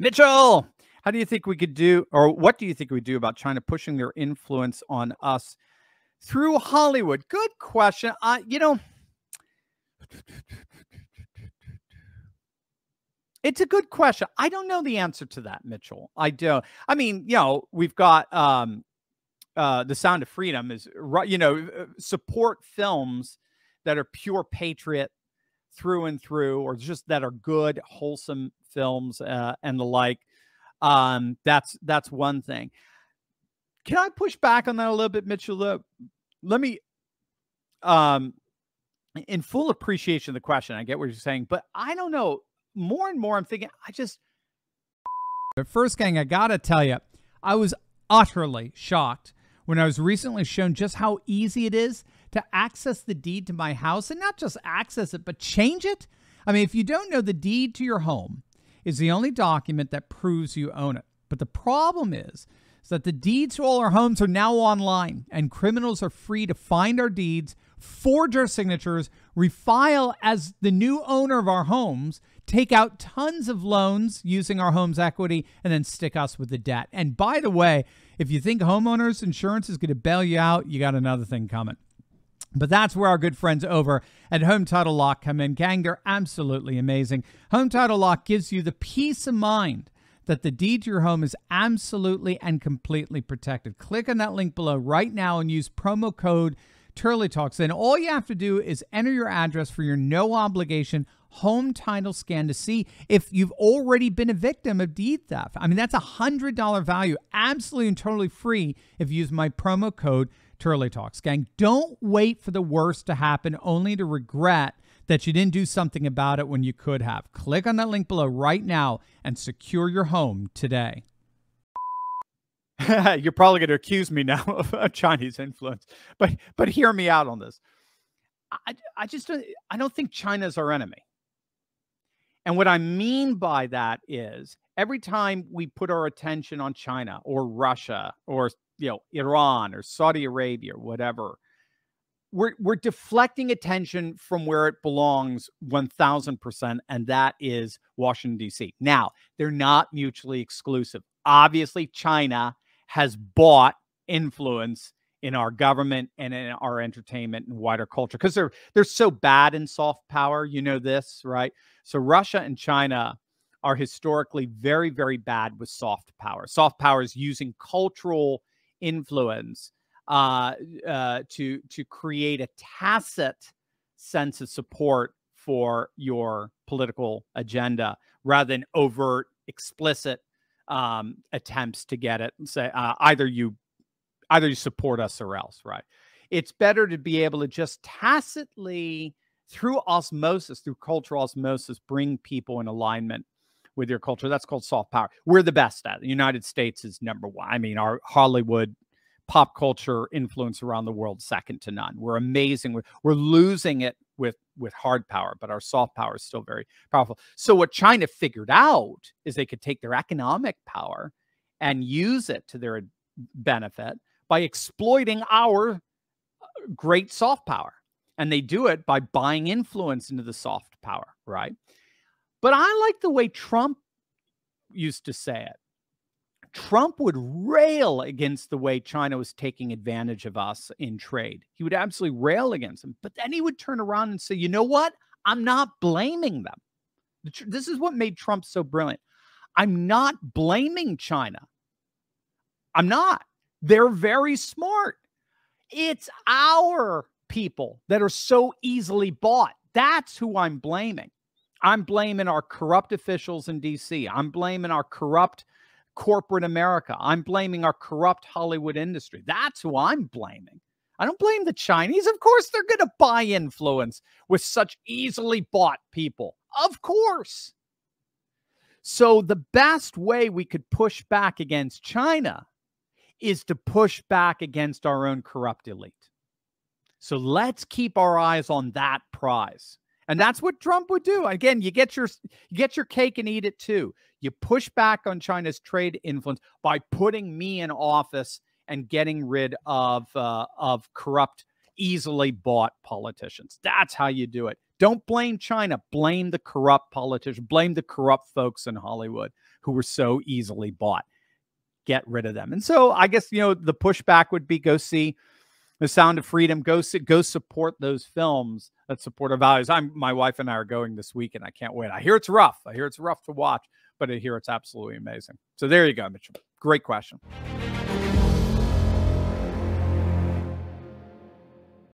Mitchell, how do you think we could do, or what do you think we do about China pushing their influence on us through Hollywood? Good question. It's a good question. I don't know the answer to that, Mitchell. I don't. I mean, we've got The Sound of Freedom is, support films that are pure patriot through and through, or just that are good, wholesome films and the like. That's one thing. Can I push back on that a little bit, Mitchell? Let me, in full appreciation of the question, I get what you're saying, but I don't know. More and more, I'm thinking, First, gang, I gotta tell you, I was utterly shocked when I was recently shown just how easy it is to access the deed to my house, and not just access it, but change it. I mean, if you don't know, the deed to your home is the only document that proves you own it. But the problem is that the deeds to all our homes are now online, and criminals are free to find our deeds, forge our signatures, refile as the new owner of our homes, take out tons of loans using our home's equity, and then stick us with the debt. And by the way, if you think homeowners insurance is going to bail you out, you got another thing coming. But that's where our good friends over at Home Title Lock come in. Gang, they're absolutely amazing. Home Title Lock gives you the peace of mind that the deed to your home is absolutely and completely protected. Click on that link below right now and use promo code Turley Talks. Then all you have to do is enter your address for your no obligation home title scan to see if you've already been a victim of deed theft. I mean, that's $100 value, absolutely and totally free if you use my promo code Turley Talks. Gang, don't wait for the worst to happen only to regret that you didn't do something about it when you could have. Click on that link below right now and secure your home today. You're probably going to accuse me now of Chinese influence, but hear me out on this. I don't think China's our enemy. And what I mean by that is every time we put our attention on China or Russia or Iran or Saudi Arabia or whatever, we're deflecting attention from where it belongs 1,000%, and that is Washington, D.C. Now, they're not mutually exclusive. Obviously, China has bought influence in our government and in our entertainment and wider culture because they're so bad in soft power. You know this, right? So Russia and China are historically very, very bad with soft power. Soft power is using cultural influence to create a tacit sense of support for your political agenda rather than overt, explicit attempts to get it and say either you support us or else, right? It's better to be able to just tacitly, through osmosis, through cultural osmosis, bring people in alignment with your culture. That's called soft power. We're the best at it. The United States is number one. I mean, our Hollywood pop culture influence around the world, second to none. We're amazing. We're losing it with hard power, but our soft power is still very powerful. So what China figured out is they could take their economic power and use it to their benefit by exploiting our great soft power. And they do it by buying influence into the soft power, right? But I like the way Trump used to say it. Trump would rail against the way China was taking advantage of us in trade. He would absolutely rail against them. But then he would turn around and say, you know what? I'm not blaming them. This is what made Trump so brilliant. I'm not blaming China. I'm not. They're very smart. It's our people that are so easily bought. That's who I'm blaming. I'm blaming our corrupt officials in D.C. I'm blaming our corrupt corporate America. I'm blaming our corrupt Hollywood industry. That's who I'm blaming. I don't blame the Chinese. Of course, they're going to buy influence with such easily bought people. Of course. So the best way we could push back against China is to push back against our own corrupt elite. So let's keep our eyes on that prize. And that's what Trump would do. Again, you get your cake and eat it too. You push back on China's trade influence by putting me in office and getting rid of corrupt, easily bought politicians. That's how you do it. Don't blame China. Blame the corrupt politicians. Blame the corrupt folks in Hollywood who were so easily bought. Get rid of them. And so I guess, the pushback would be go see The Sound of Freedom. Go support those films that support our values. My wife and I are going this weekend. I can't wait. I hear it's rough. I hear it's rough to watch, but I hear it's absolutely amazing. So there you go, Mitchell. Great question.